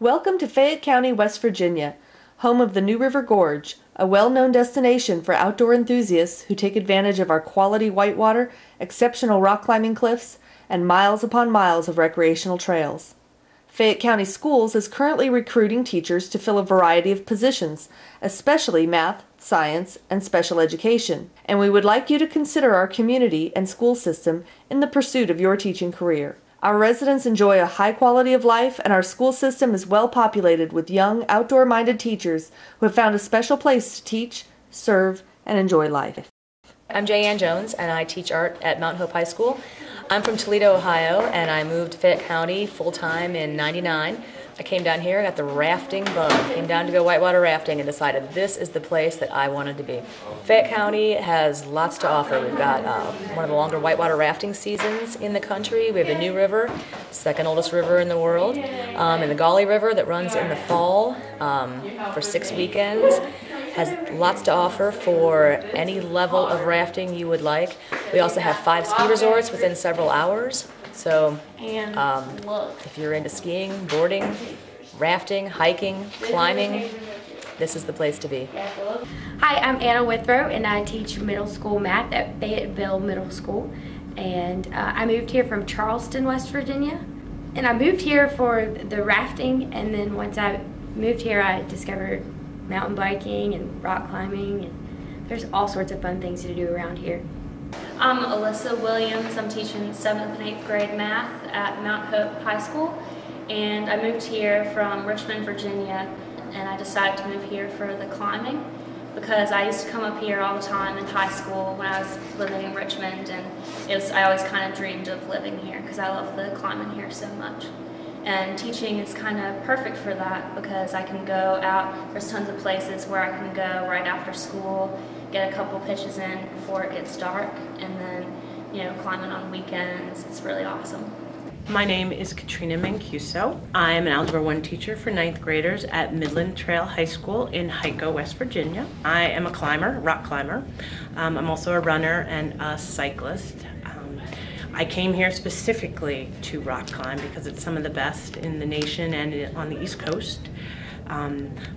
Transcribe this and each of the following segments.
Welcome to Fayette County, West Virginia, home of the new River Gorge, a well-known destination for outdoor enthusiasts who take advantage of our quality whitewater, exceptional rock climbing cliffs, and miles upon miles of recreational trails. Fayette County Schools is currently recruiting teachers to fill a variety of positions, especially math, science, and special education, and we would like you to consider our community and school system in the pursuit of your teaching career. Our residents enjoy a high quality of life, and our school system is well populated with young, outdoor-minded teachers who have found a special place to teach, serve, and enjoy life. I'm Jayanne Jones, and I teach art at Mount Hope High School. I'm from Toledo, Ohio, and I moved to Fayette County full-time in '99. I came down here, got the rafting bug, came down to go whitewater rafting, and decided this is the place that I wanted to be. Fayette County has lots to offer. We've got one of the longer whitewater rafting seasons in the country. We have the New River, second oldest river in the world, and the Gauley River that runs in the fall for 6 weekends. Has lots to offer for any level of rafting you would like. We also have 5 ski resorts within several hours. So if you're into skiing, boarding, rafting, hiking, climbing, this is the place to be. Hi, I'm Anna Withrow, and I teach middle school math at Fayetteville Middle School. And I moved here from Charleston, West Virginia. And I moved here for the rafting, and then once I moved here, I discovered mountain biking and rock climbing, and there's all sorts of fun things to do around here. I'm Alyssa Williams. I'm teaching 7th and 8th grade math at Mount Hope High School, and I moved here from Richmond, Virginia, and I decided to move here for the climbing because I used to come up here all the time in high school when I was living in Richmond, and I always kind of dreamed of living here because I love the climbing here so much. And teaching is kind of perfect for that because I can go out, there's tons of places where I can go right after school, get a couple pitches in before it gets dark, and then, climbing on weekends. It's really awesome. My name is Katrina Mancuso. I am an Algebra 1 teacher for 9th graders at Midland Trail High School in Hico, West Virginia. I am a climber, rock climber. I'm also a runner and a cyclist. I came here specifically to rock climb because it's some of the best in the nation and on the East Coast.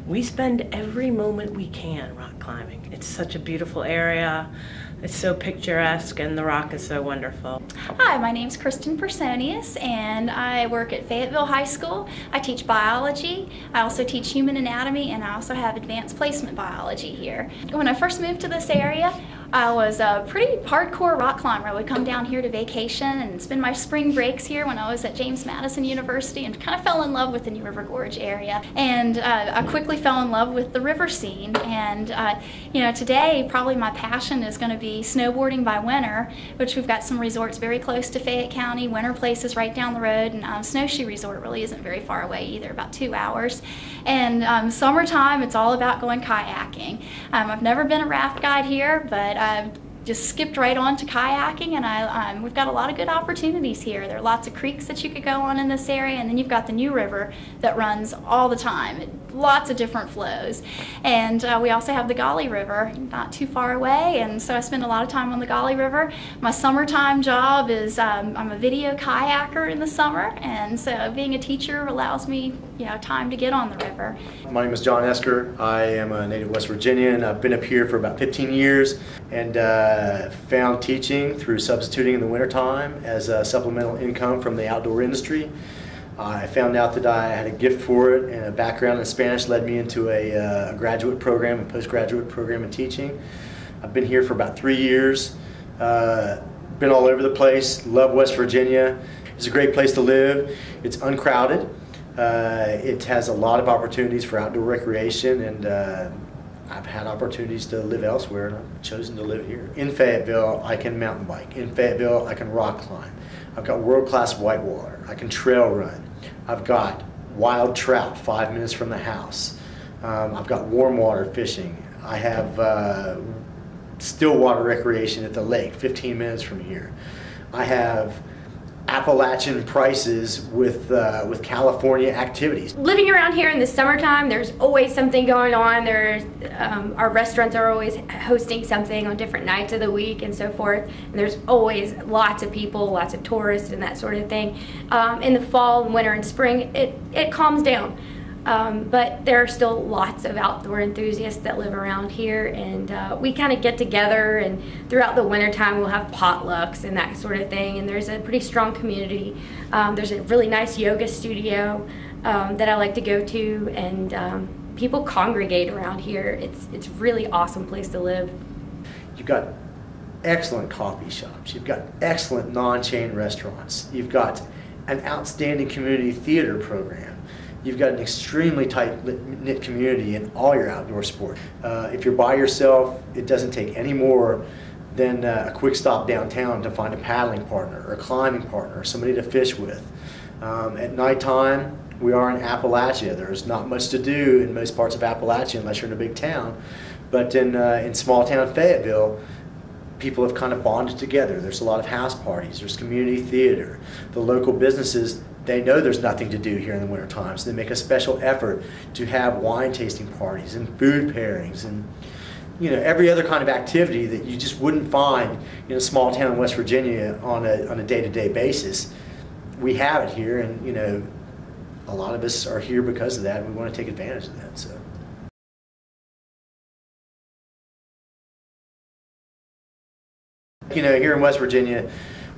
We spend every moment we can rock climbing. It's such a beautiful area. It's so picturesque, and the rock is so wonderful. Hi, my name's Kristen Personius, and I work at Fayetteville High School. I teach biology. I also teach human anatomy, and I also have advanced placement biology here. When I first moved to this area, I was a pretty hardcore rock climber. I would come down here to vacation and spend my spring breaks here when I was at James Madison University, and kind of fell in love with the New River Gorge area. And I quickly fell in love with the river scene. And today probably my passion is going to be snowboarding by winter, which we've got some resorts very close to Fayette County. Winter Place is right down the road, and Snowshoe Resort really isn't very far away either, about 2 hours. And summertime, it's all about going kayaking. I've never been a raft guide here, but I've just skipped right on to kayaking, and we've got a lot of good opportunities here. There are lots of creeks that you could go on in this area, and then you've got the New River that runs all the time. Lots of different flows. And we also have the Gauley River not too far away, and so I spend a lot of time on the Gauley River. My summertime job is I'm a video kayaker in the summer, and so being a teacher allows me time to get on the river. My name is John Esker. I am a native West Virginian. I've been up here for about 15 years and found teaching through substituting in the wintertime as a supplemental income from the outdoor industry. I found out that I had a gift for it, and a background in Spanish led me into a graduate program, a postgraduate program in teaching. I've been here for about 3 years, been all over the place, love West Virginia. It's a great place to live. It's uncrowded. It has a lot of opportunities for outdoor recreation, and I've had opportunities to live elsewhere, and I've chosen to live here. In Fayetteville, I can mountain bike. In Fayetteville, I can rock climb. I've got world-class whitewater. I can trail run. I've got wild trout 5 minutes from the house. I've got warm water fishing. I have still water recreation at the lake 15 minutes from here. I have Appalachian prices with California activities. Living around here in the summertime, there's always something going on. Our restaurants are always hosting something on different nights of the week and so forth. And there's always lots of people, lots of tourists and that sort of thing. In the fall, winter, and spring, it calms down. But there are still lots of outdoor enthusiasts that live around here, and we kind of get together, and throughout the wintertime we'll have potlucks and that sort of thing, and there's a pretty strong community. There's a really nice yoga studio that I like to go to, and people congregate around here. It's a really awesome place to live. You've got excellent coffee shops, you've got excellent non-chain restaurants, you've got an outstanding community theater program, you've got an extremely tight-knit community in all your outdoor sport. If you're by yourself, it doesn't take any more than a quick stop downtown to find a paddling partner or a climbing partner or somebody to fish with. At nighttime, we are in Appalachia. There's not much to do in most parts of Appalachia unless you're in a big town. But in small town Fayetteville, people have kind of bonded together. There's a lot of house parties, there's community theater. The local businesses, they know there's nothing to do here in the wintertime, so they make a special effort to have wine tasting parties and food pairings and every other kind of activity that you just wouldn't find in a small town in West Virginia on a day-to-day basis. We have it here, and a lot of us are here because of that, and we want to take advantage of that. So. Here in West Virginia,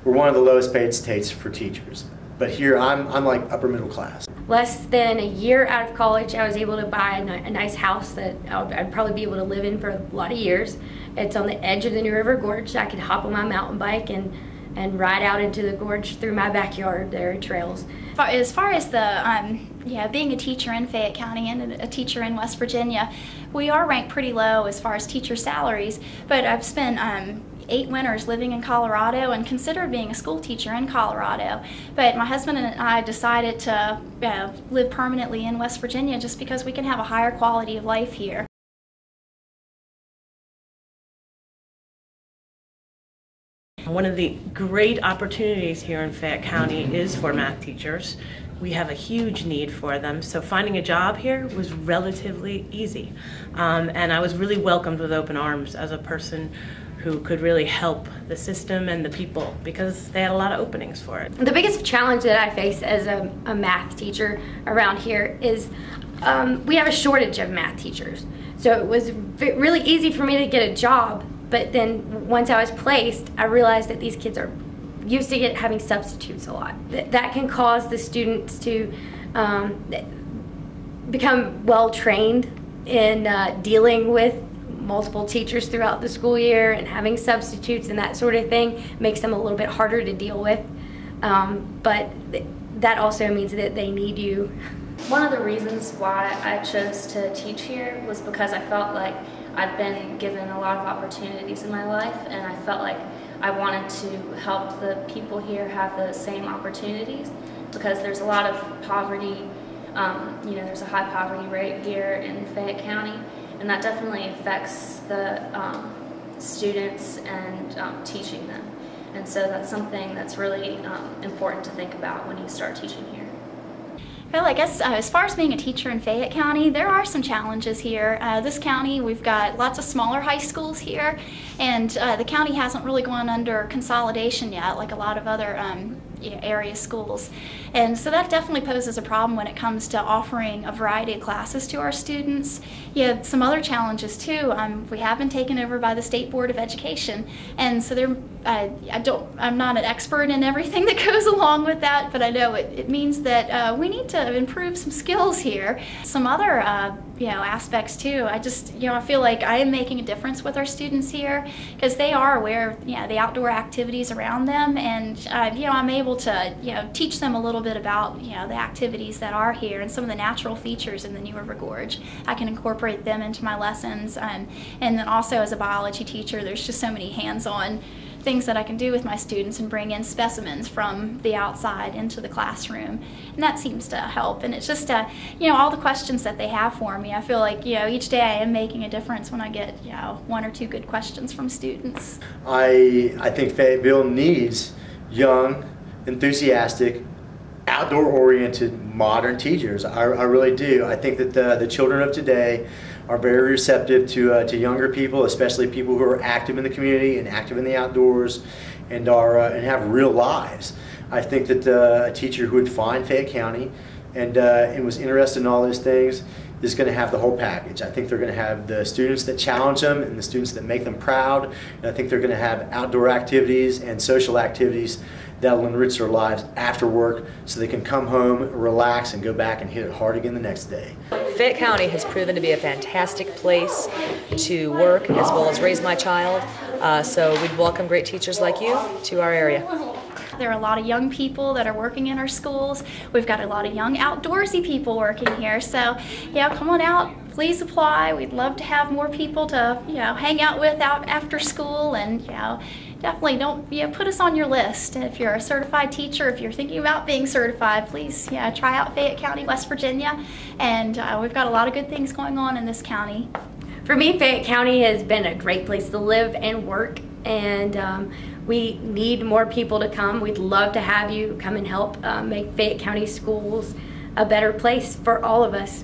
we're one of the lowest paid states for teachers. But here, I'm like upper middle class. Less than a year out of college, I was able to buy a nice house that I'd probably be able to live in for a lot of years. It's on the edge of the New River Gorge. I could hop on my mountain bike and ride out into the gorge through my backyard. There are trails. As far as the being a teacher in Fayette County and a teacher in West Virginia, we are ranked pretty low as far as teacher salaries, but I've spent 8 winters living in Colorado and considered being a school teacher in Colorado. But my husband and I decided to live permanently in West Virginia just because we can have a higher quality of life here. One of the great opportunities here in Fayette County is for math teachers. We have a huge need for them, so finding a job here was relatively easy. And I was really welcomed with open arms as a person who could really help the system and the people because they had a lot of openings for it. The biggest challenge that I face as a math teacher around here is we have a shortage of math teachers. So it was really easy for me to get a job, but then once I was placed, I realized that these kids are used to having substitutes a lot. That can cause the students to become well trained in dealing with multiple teachers throughout the school year, and having substitutes and that sort of thing makes them a little bit harder to deal with. But that also means that they need you. One of the reasons why I chose to teach here was because I felt like I'd been given a lot of opportunities in my life, and I felt like I wanted to help the people here have the same opportunities, because there's a lot of poverty. There's a high poverty rate here in Fayette County, and that definitely affects the students and teaching them. And so that's something that's really important to think about when you start teaching here. Well, I guess as far as being a teacher in Fayette County, there are some challenges here. This county, we've got lots of smaller high schools here, and the county hasn't really gone under consolidation yet like a lot of other area schools. And so that definitely poses a problem when it comes to offering a variety of classes to our students. Some other challenges too. We have been taken over by the State Board of Education, and so I'm not an expert in everything that goes along with that, but I know it means that we need to improve some skills here. Some other aspects too. I feel like I am making a difference with our students here because they are aware of the outdoor activities around them, and I'm able to teach them a little bit about the activities that are here and some of the natural features in the New River Gorge. I can incorporate them into my lessons, and then also as a biology teacher, there's just so many hands-on things that I can do with my students and bring in specimens from the outside into the classroom, and that seems to help. And it's just all the questions that they have for me, I feel like each day I am making a difference when I get 1 or 2 good questions from students. I think Fayetteville needs young, enthusiastic, outdoor-oriented, modern teachers. I really do. I think that the children of today are very receptive to younger people, especially people who are active in the community and active in the outdoors, and have real lives. I think that a teacher who would find Fayette County and was interested in all those things is going to have the whole package. I think they're going to have the students that challenge them and the students that make them proud. And I think they're going to have outdoor activities and social activities that will enrich their lives after work so they can come home, relax, and go back and hit it hard again the next day. Fayette County has proven to be a fantastic place to work as well as raise my child. So we'd welcome great teachers like you to our area. There are a lot of young people that are working in our schools. We've got a lot of young outdoorsy people working here. So, yeah, come on out. Please apply. We'd love to have more people to, hang out with out after school, and, definitely don't, put us on your list. If you're a certified teacher, if you're thinking about being certified, please, try out Fayette County, West Virginia. And we've got a lot of good things going on in this county. For me, Fayette County has been a great place to live and work, and we need more people to come. We'd love to have you come and help make Fayette County Schools a better place for all of us.